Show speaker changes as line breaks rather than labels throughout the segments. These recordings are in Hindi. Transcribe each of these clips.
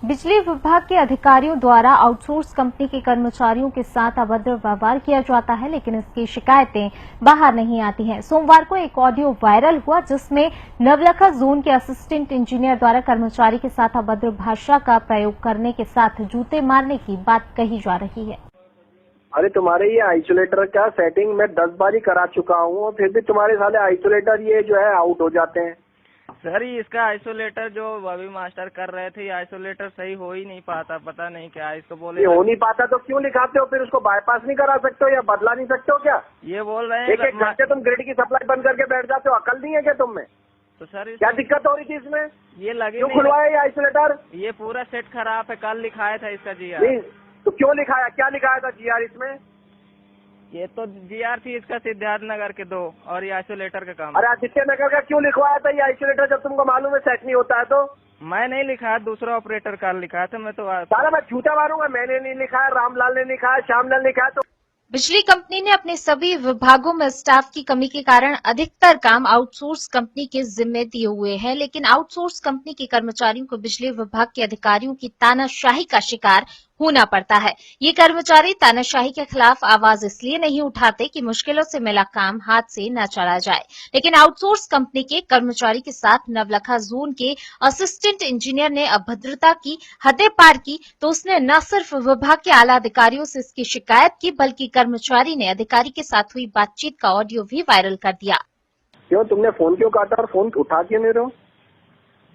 बिजली विभाग के अधिकारियों द्वारा आउटसोर्स कंपनी के कर्मचारियों के साथ अभद्र व्यवहार किया जाता है, लेकिन इसकी शिकायतें बाहर नहीं आती हैं। सोमवार को एक ऑडियो वायरल हुआ जिसमें नवलखा जोन के असिस्टेंट इंजीनियर द्वारा कर्मचारी के साथ अभद्र भाषा का प्रयोग करने के साथ जूते मारने की बात कही जा रही है।
अरे तुम्हारे ये आइसोलेटर का सेटिंग मैं 10 बार ही करा चुका हूँ, फिर भी तुम्हारे साले आइसोलेटर ये जो है आउट हो जाते हैं।
सर इसका आइसोलेटर जो अभी मास्टर कर रहे थे, आइसोलेटर सही हो ही नहीं पाता, पता नहीं क्या इसको बोले।
ये हो नहीं पाता तो क्यों लिखाते हो? फिर उसको बाईपास नहीं करा सकते हो या बदला नहीं सकते हो क्या?
ये बोल रहे हैं
एक घंटे तुम ग्रिड की सप्लाई बंद करके बैठ जाते हो, अकल नहीं है क्या तुम में?
तो सर
क्या दिक्कत हो रही थी इसमें?
ये लगे
क्यों खुलवाया ये आइसोलेटर?
ये पूरा सेट खराब है, कल लिखाया था इसका जीआर।
नहीं तो क्यों लिखाया, क्या लिखाया था जीआर इसमें?
ये तो जीआर थी इसका सिद्धार्थ नगर के 2 और ये आइसोलेटर का काम।
अरे आदित्य नगर का क्यों लिखवाया था ये आइसोलेटर जब तुमको मालूम है सेट नहीं होता है? तो
मैं नहीं लिखा, दूसरा ऑपरेटर का लिखा था। मैं तो
सारा मैं झूठा मारूंगा, मैंने नहीं लिखा है, रामलाल ने लिखा है, श्यामलाल ने लिखा है। तो
बिजली कंपनी ने अपने सभी विभागों में स्टाफ की कमी के कारण अधिकतर काम आउटसोर्स कंपनी के जिम्मे दिए हुए हैं, लेकिन आउटसोर्स कंपनी के कर्मचारियों को बिजली विभाग के अधिकारियों की तानाशाही का शिकार होना पड़ता है। ये कर्मचारी तानाशाही के खिलाफ आवाज इसलिए नहीं उठाते कि मुश्किलों से मिला काम हाथ से न चला जाए, लेकिन आउटसोर्स कंपनी के कर्मचारी के साथ नवलखा जोन के असिस्टेंट इंजीनियर ने अभद्रता की हदें पार की तो उसने न सिर्फ विभाग के आला अधिकारियों से इसकी शिकायत की, बल्कि कर्मचारी ने अधिकारी के साथ हुई बातचीत का ऑडियो भी वायरल कर दिया।
क्यों तुमने फोन क्यों काटा और फोन उठा क्यों नहीं रहे हो?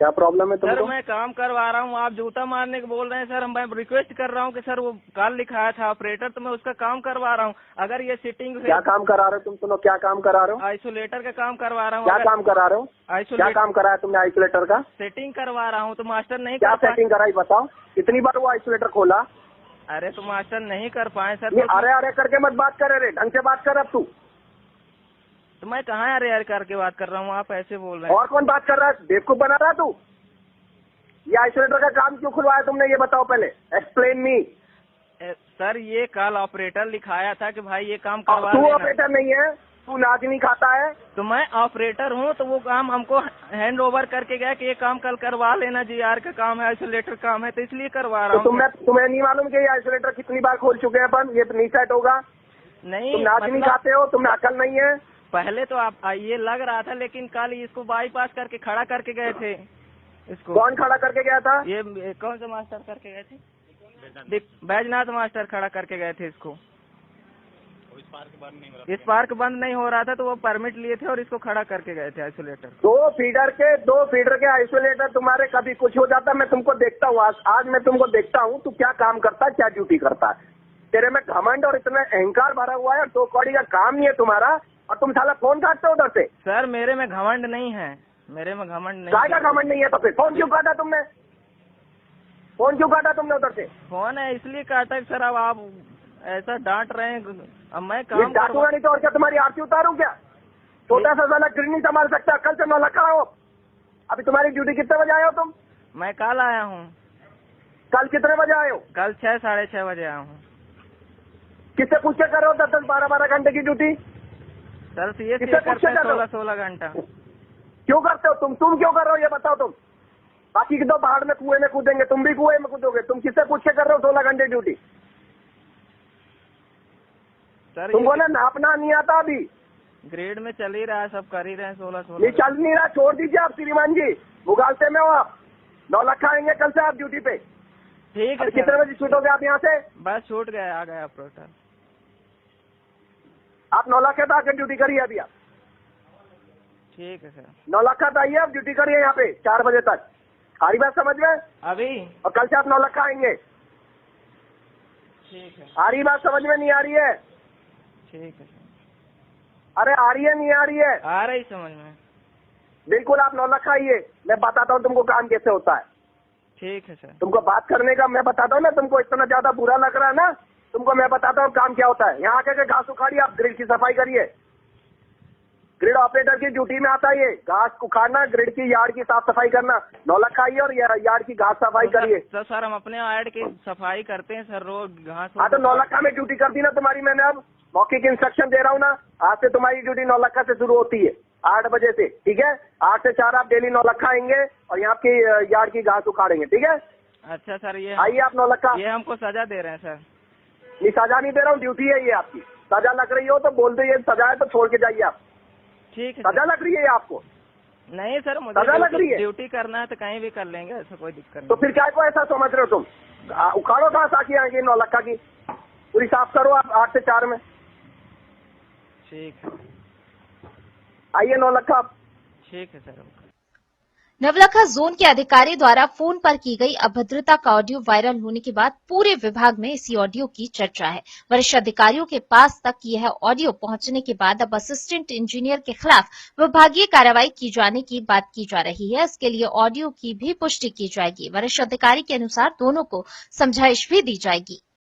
क्या प्रॉब्लम है तुमको?
सर मैं काम करवा रहा हूँ, आप जूता मारने को बोल रहे हैं। सर मैं रिक्वेस्ट कर रहा हूँ कि सर वो कल लिखाया था ऑपरेटर, तो मैं उसका काम करवा रहा हूँ। अगर ये सिटिंग
क्या काम करा रहे हो तुम? सुनो, क्या काम करा रहे हो?
आइसोलेटर का काम करवा रहा हूँ।
क्या काम करा रहे हो? क्या काम कराया तुमने आइसोलेटर का?
सेटिंग करवा रहा हूँ, तो मास्टर नहीं
क्या
कर पाए।
सेटिंग कराई बताओ? कितनी बार वो आइसोलेटर खोला?
अरे तो मास्टर नहीं कर पाए सर।
ये अरे अरे करके मत बात करे रे, ढंग से बात कर। अब तू
तो मैं कहाँ अरे अरे करके बात कर रहा हूँ, आप ऐसे बोल रहे हैं।
और कौन बात कर रहा है? बेवकूफ बना रहा तू? ये आइसोलेटर का काम क्यों खुलवाया तुमने, ये बताओ पहले, एक्सप्लेन मी।
सर ये कल ऑपरेटर लिखाया था कि भाई ये काम करवा
तू
लेना।
ऑपरेटर नहीं है, तू नाच नहीं खाता है।
तो मैं ऑपरेटर हूँ, तो वो काम हमको हैंड ओवर करके गया कि ये काम कल करवा लेना, जीआर का काम है, आइसोलेटर काम है, तो इसलिए करवा रहा हूँ।
तुम्हें नहीं मालूम कि ये आइसोलेटर कितनी बार खोल चुके हैं अपन? ये नहीं सेट होगा।
नहीं
तुम नाच नहीं खाते हो, तुम्हें अकल नहीं है।
पहले तो आप ये लग रहा था, लेकिन कल इसको बाईपास करके खड़ा करके गए थे इसको।
कौन खड़ा करके गया था?
ये कौन सा मास्टर करके गए थे? बैजनाथ मास्टर खड़ा करके गए थे इसको। इस पार्क बंद नहीं हो रहा था, तो वो परमिट लिए थे और इसको खड़ा करके गए थे आइसोलेटर।
दो फीडर के आइसोलेटर तुम्हारे कभी कुछ हो जाता, मैं तुमको देखता हूँ। आज मैं तुमको देखता हूँ तू क्या काम करता है, क्या ड्यूटी करता है। तेरे में घमंड और इतना अहंकार भरा हुआ है, और 2 कौड़ी का काम नहीं है तुम्हारा, और तुम साला फोन काटते हो उधर से।
सर मेरे में घमंड नहीं है, मेरे में घमंड नहीं।
काय का घमंड नहीं है तो फिर फोन क्यों काटा तुमने? फोन क्यों काटा तुमने उधर से?
फोन है इसलिए काटा सर। अब आप ऐसा डांट रहे हैं, अब मैं काम
डांटूंगा नहीं तो और क्या, तुम्हारी आरती उतारूं क्या? छोटा सा साला ग्रिल नहीं संभाल सकता, कल से नौलखा हो। अभी तुम्हारी ड्यूटी कितने बजे आए हो तुम?
मैं कल आया हूँ।
कल कितने बजे आए हो?
कल 6 साढ़े 6 बजे आया हूँ।
किससे पूछ के कर रहे हो 10-10 12-12 घंटे की ड्यूटी?
सर ये करते हैं 16-16 घंटा।
क्यों करते हो तुम क्यों कर रहे हो ये बताओ तुम? बाकी के 2 पहाड़ में कुएं में कूदेंगे, तुम भी कुएं में कूदोगे। तुम किससे पूछ के कर रहे हो 16 घंटे ड्यूटी?
सर
तुमको ना नापना नहीं आता। अभी
ग्रेड में चल ही रहा है, सब कर ही रहे हैं 16-16।
ये चल नहीं रहा, छोड़ दीजिए आप श्रीमान जी। भुगालते में हो आप। नौलखा आएंगे कल से आप ड्यूटी पे।
ठीक है।
कितने बजे छूटोगे आप यहाँ से?
बस छूट गए, आ गया ऑपरेटर।
आप नौलखा पे आकर ड्यूटी करिए अभी आप।
ठीक है सर।
नौलखा पे आइए, आप ड्यूटी करिए यहाँ पे 4 बजे तक। आ रही बात समझ में?
अभी
और कल से आप नौलखा आएंगे।
ठीक है।
आ रही बात समझ में? नहीं आ रही है?
ठीक है सर।
अरे आ रही है, नहीं आ रही है?
आ रही समझ में।
बिल्कुल आप नौलखा आइए, मैं बताता हूँ तुमको काम कैसे होता है।
ठीक है सर।
तुमको बात करने का मैं बताता हूँ ना, तुमको इतना ज्यादा बुरा लग रहा है ना, तुमको मैं बताता हूँ काम क्या होता है। यहाँ आके घास उखाड़िए, आप ग्रिड की सफाई करिए। ग्रिड ऑपरेटर की ड्यूटी में आता है ये, घास उखाड़ना, ग्रिड की यार्ड की साफ सफाई करना। नौलखा आइए और यार्ड की घास सफाई करिए।
तो सर हम अपने यार्ड की सफाई करते हैं सर, रोज घास।
हाँ तो नौलखा में ड्यूटी कर दी ना तुम्हारी मैंने, अब मौखिक इंस्ट्रक्शन दे रहा हूँ ना। आज से तुम्हारी ड्यूटी नौलखा से शुरू होती है 8 बजे से, ठीक है? 8 से 4 आप डेली नौलखा आएंगे और यहाँ की यार्ड की घास उखाड़ेंगे, ठीक है?
अच्छा सर,
आइए आप नौलक्खा।
ये हमको सजा दे रहे हैं सर।
नहीं सजा नहीं दे रहा हूँ, ड्यूटी है ये आपकी। सजा लग रही हो तो बोल दो ये सजा है तो छोड़ के जाइए आप।
ठीक है
सजा
सर।
लग रही है ये आपको?
नहीं सर, मुझे
सजा लग रही है?
ड्यूटी करना है तो कहीं भी कर लेंगे, ऐसा कोई दिक्कत नहीं।
तो फिर क्या को ऐसा समझ रहे हो तुम? उखाड़ो घास आके आएंगे नौलक्खा की, पूरी साफ करो आप 8 से 4 में।
ठीक है।
आइए नौलक्खा।
ठीक है सर।
नवलखा जोन के अधिकारी द्वारा फोन पर की गई अभद्रता का ऑडियो वायरल होने के बाद पूरे विभाग में इसी ऑडियो की चर्चा है। वरिष्ठ अधिकारियों के पास तक यह ऑडियो पहुंचने के बाद अब असिस्टेंट इंजीनियर के खिलाफ विभागीय कार्रवाई की जाने की बात की जा रही है। इसके लिए ऑडियो की भी पुष्टि की जाएगी। वरिष्ठ अधिकारी के अनुसार दोनों को समझाइश भी दी जाएगी।